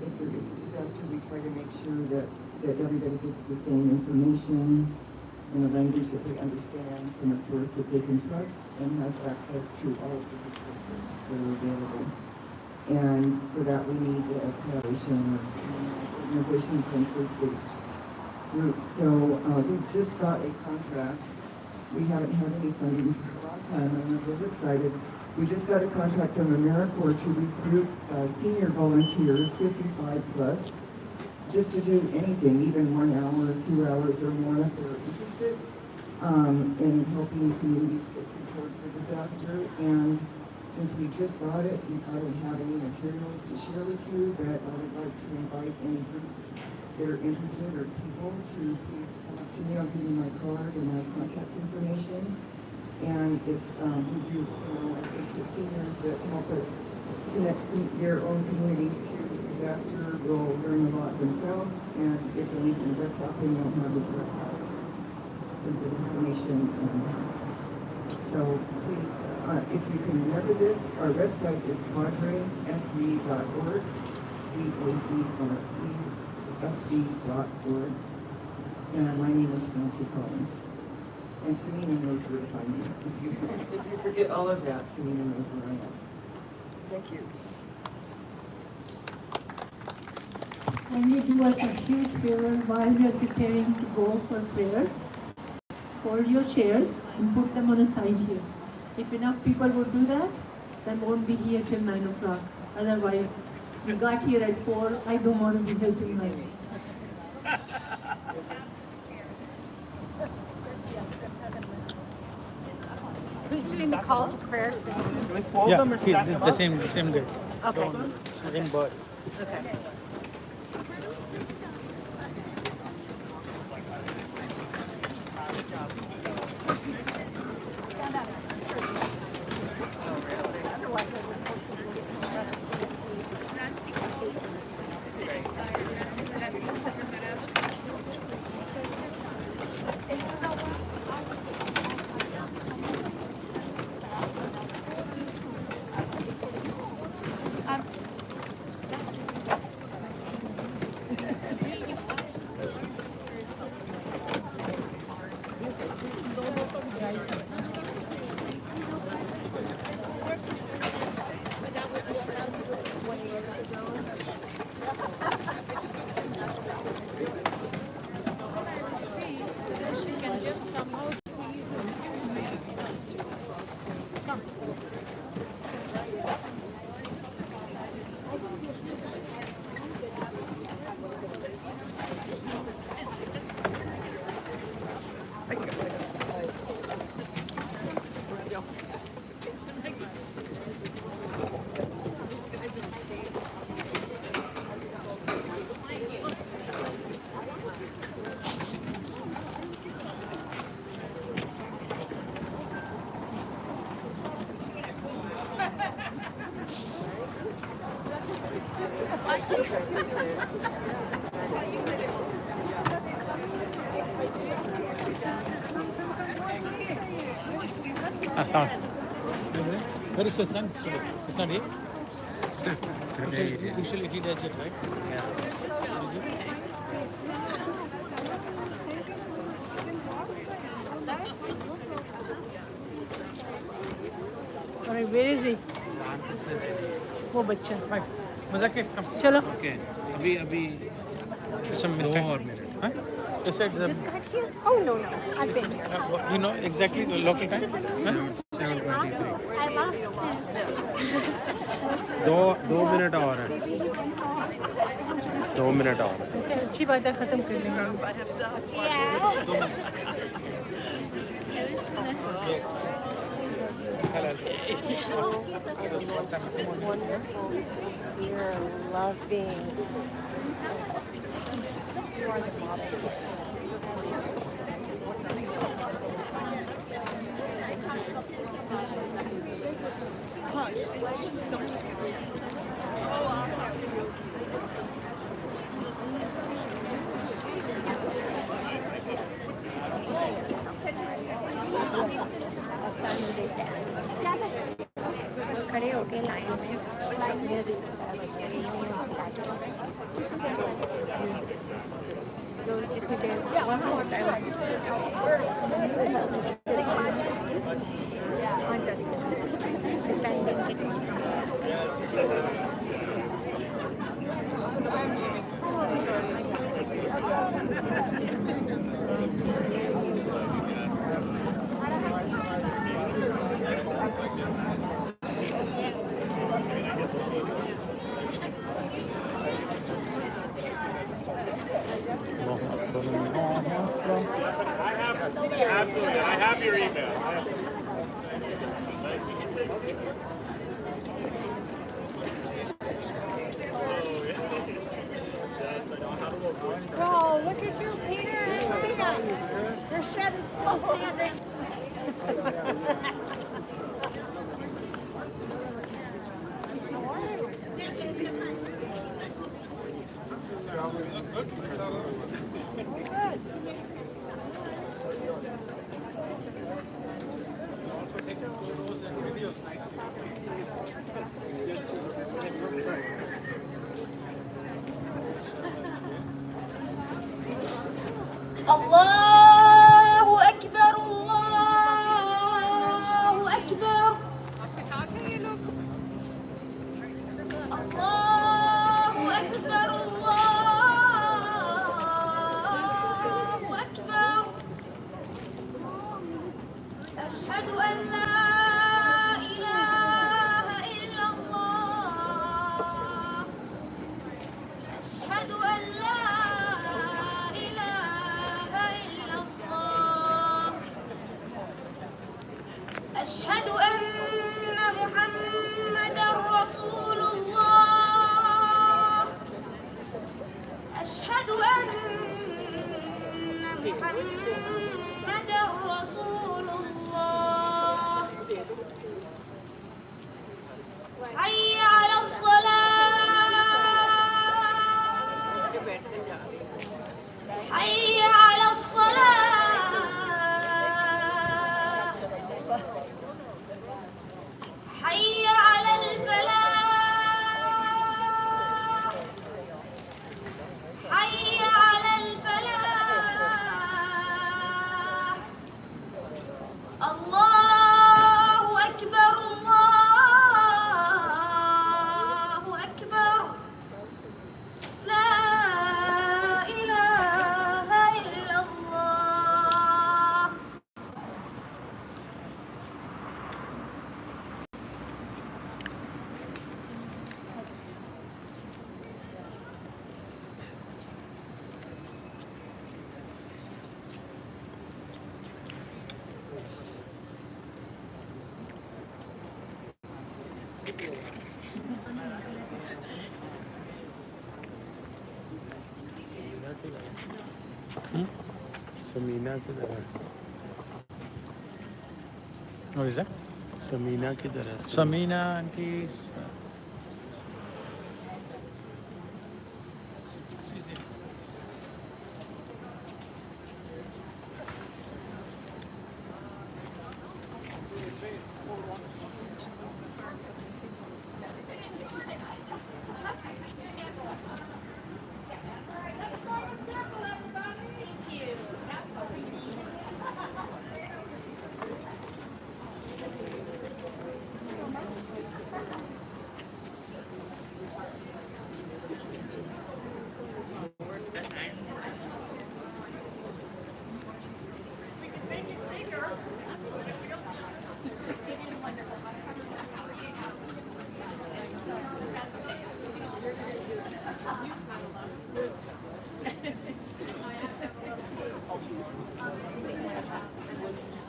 if there is a disaster, we try to make sure that everybody gets the same information in a language that they understand from a source that they can trust and has access to all of the resources that are available. And for that, we need a collaboration of organizations and faith-based groups. So we just got a contract. We haven't had any funding for a long time, and I'm really excited. We just got a contract from AmeriCorps to recruit senior volunteers, 55 plus, just to do anything, even 1 hour, 2 hours or more if they're interested in helping communities get prepared for disaster. And since we just got it, I don't have any materials to share with you, but I would like to invite any groups that are interested or people to please come up to me. I'll give you my card and my contact information. And it's, we do, I think the seniors that help us connect their own communities to disaster will learn a lot themselves, and if anything does happen, they'll have a direct some good information. And so please, if you can remember this, our website is cadresv.org, cadresv.org, and my name is Francie Collins. And Selena knows where to find me. If you forget all of that, Selena knows where I am. Thank you. Can you do us a huge favor while we are preparing to go for prayers? Fold your chairs and put them on a side here. If enough people would do that, then won't be here till 9 o'clock. Otherwise, You got here at 4. I don't want to be helping my way. Who's doing the call to prayer? Yeah, it's the same guy. Okay. Same boy. Okay. Where is your son? It's not here? Usually he does it, right? Alright, where is he? वो बच्चा मजाक के चलो okay अभी some minute huh? You said the, Oh no, I've been here. you know exactly the local time huh? 7:23 I lost his दो minute और है 2 minute और है अच्छी बात है खत्म कर लेंगे Wonderful, sincere, loving. You are the model. खड़े होके लाइन में one more time. Absolutely. I have your email. Whoa, look at you, Peter and Leah. Your shed is still standing. الله أكبر الله أكبر الله أكبر الله أكبر أشهد أن لا إله إلا الله أشهد أن محمدا رسول الله أشهد أن محمدا رسول الله حي على الصلاة حي على الصلاة حي على الفلاح حي على الفلاح الله أكبر الله أكبر لا إله إلا الله Samina किधर है? What is that? Samina किधर है? Samina auntie.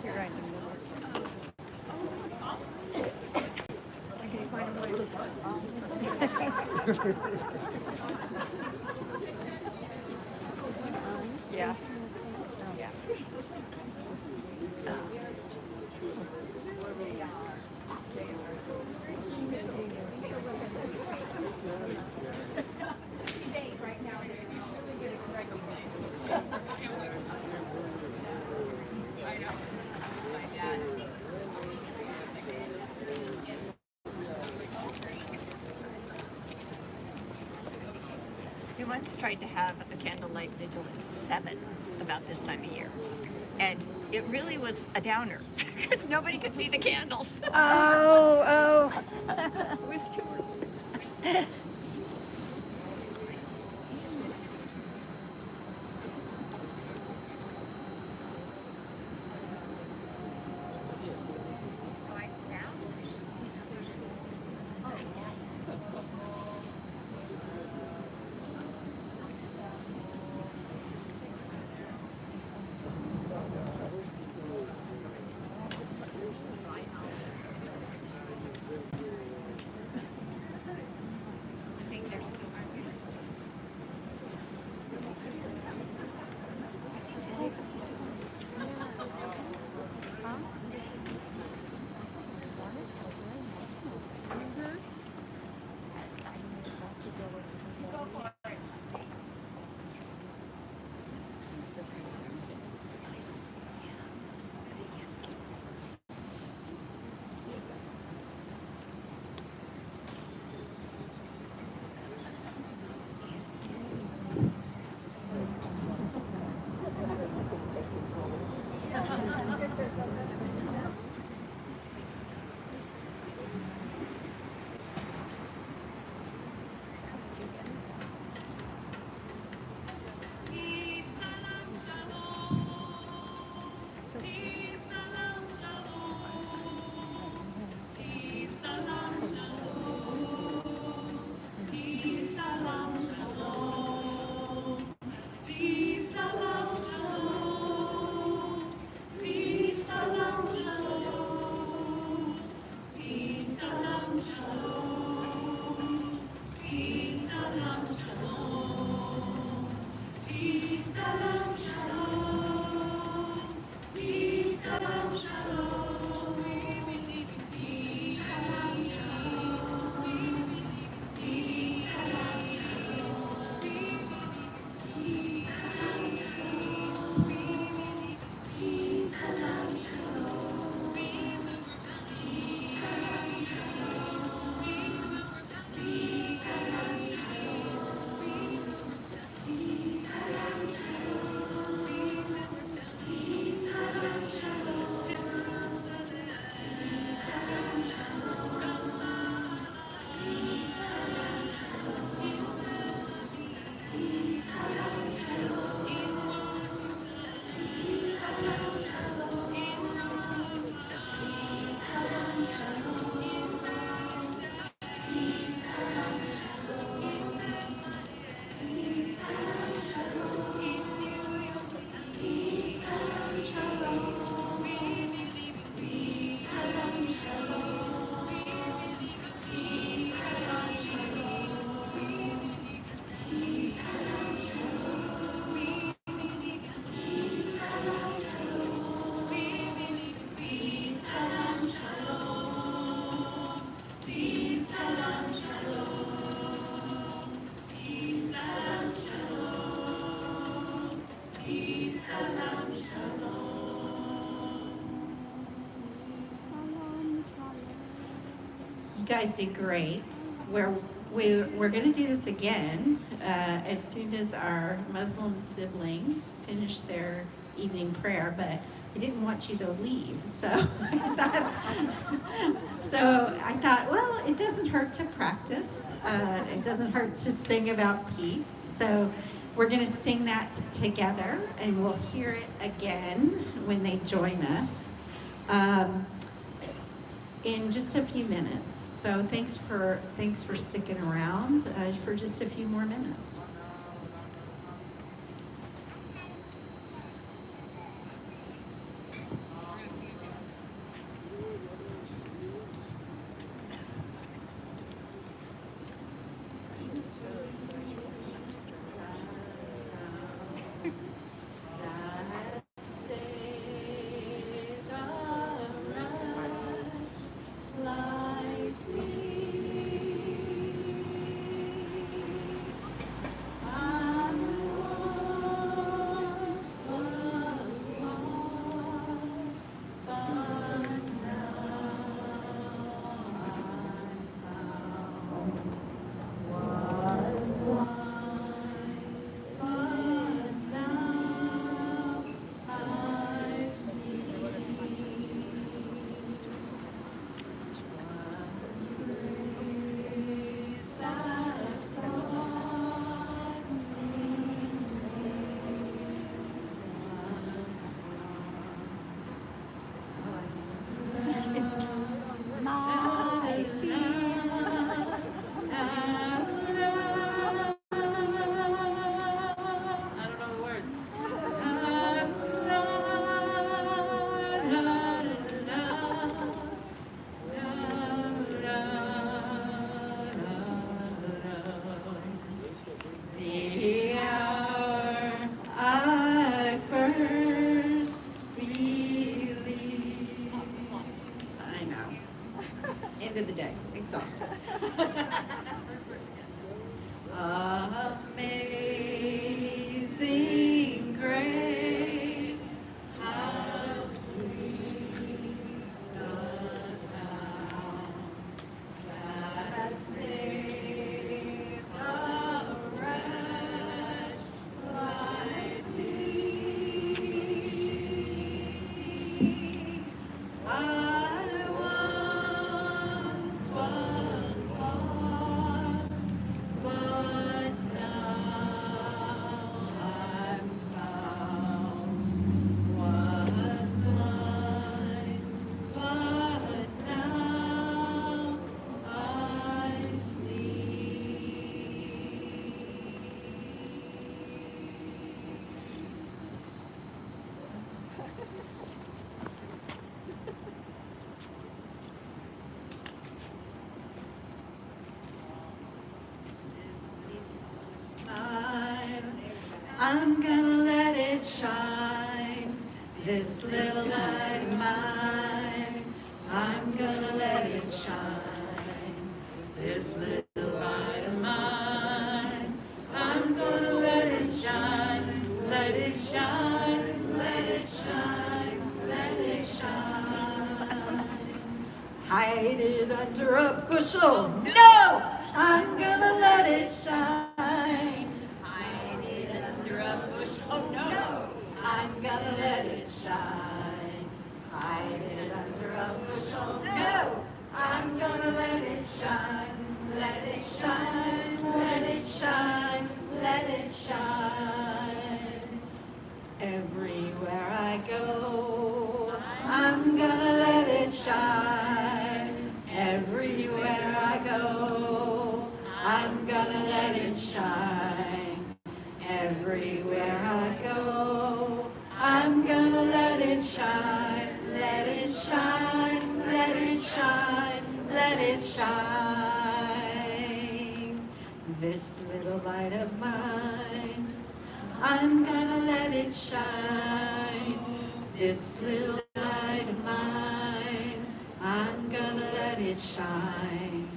You're right in the middle. Okay, find a way to yeah. Yeah. We once tried to have a candlelight vigil at 7 about this time of year. And it really was a downer because nobody could see the candles. Oh. It was too early. guys did great. We're going to do this again as soon as our Muslim siblings finish their evening prayer, but I didn't want you to leave, so I thought, well, it doesn't hurt to practice. It doesn't hurt to sing about peace. So we're going to sing that together, and we'll hear it again when they join us. In just a few minutes. So thanks for sticking around for just a few more minutes. End of the day, exhausted. Amazing grace, how sweet the sound that saved a wretch like me. I once was lost, but now I'm found. Was blind, but now I see. I'm gonna let it shine, this little light of mine. I'm gonna let it shine, this little light of mine. I'm gonna let it shine, let it shine, let it shine, let it shine. Hide it under a bushel, no! I'm gonna let it shine. Hide it under a bushel, oh no! I'm gonna let it shine. Hide it under a bushel, no! I'm gonna let it shine. Let it shine, let it shine, let it shine. Everywhere I go, I'm gonna let it shine. Everywhere I go, I'm gonna let it shine. Everywhere I go, I'm gonna let it shine. Let it shine, let it shine, let it shine. This little light of mine, I'm gonna let it shine. This little light of mine, I'm gonna let it shine.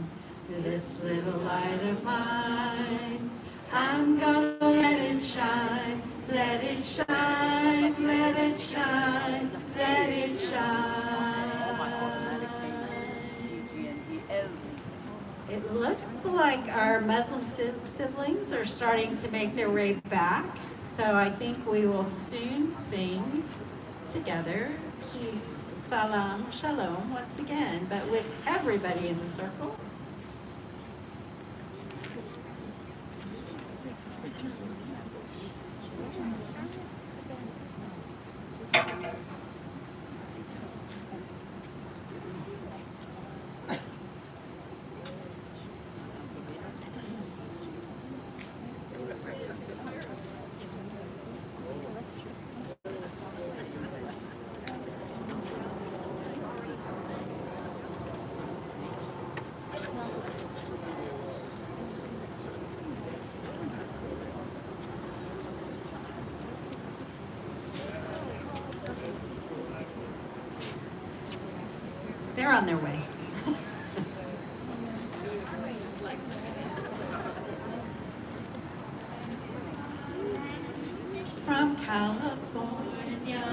This little light of mine, I'm gonna let it shine. Let it shine, let it shine, let it shine. It looks like our Muslim siblings are starting to make their way back, so I think we will soon sing together, peace, salam, shalom, once again, but with everybody in the circle. They're on their way. From California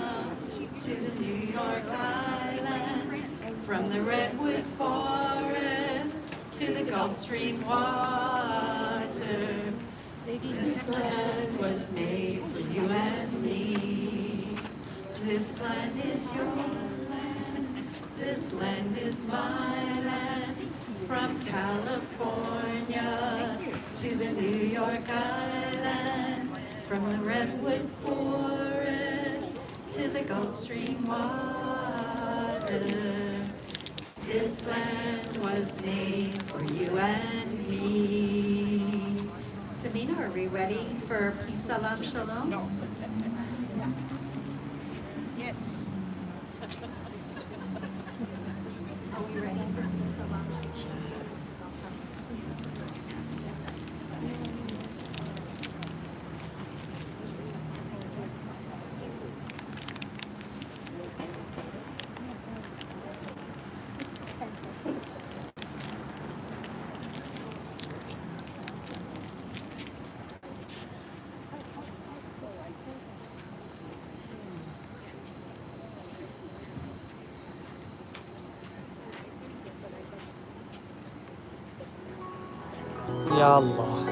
to the New York Island, from the Redwood Forest to the Gulf Stream water, this land was made for you and me. This land is your land, this land is my land. From California to the New York Island, from the Redwood Forest to the Gulf Stream water, this land was made for you and me. Sabina, are we ready for Peace, Salam, Shalom? No. Yes. Are we ready for Peace, Salam, Shalom? Ya Allah.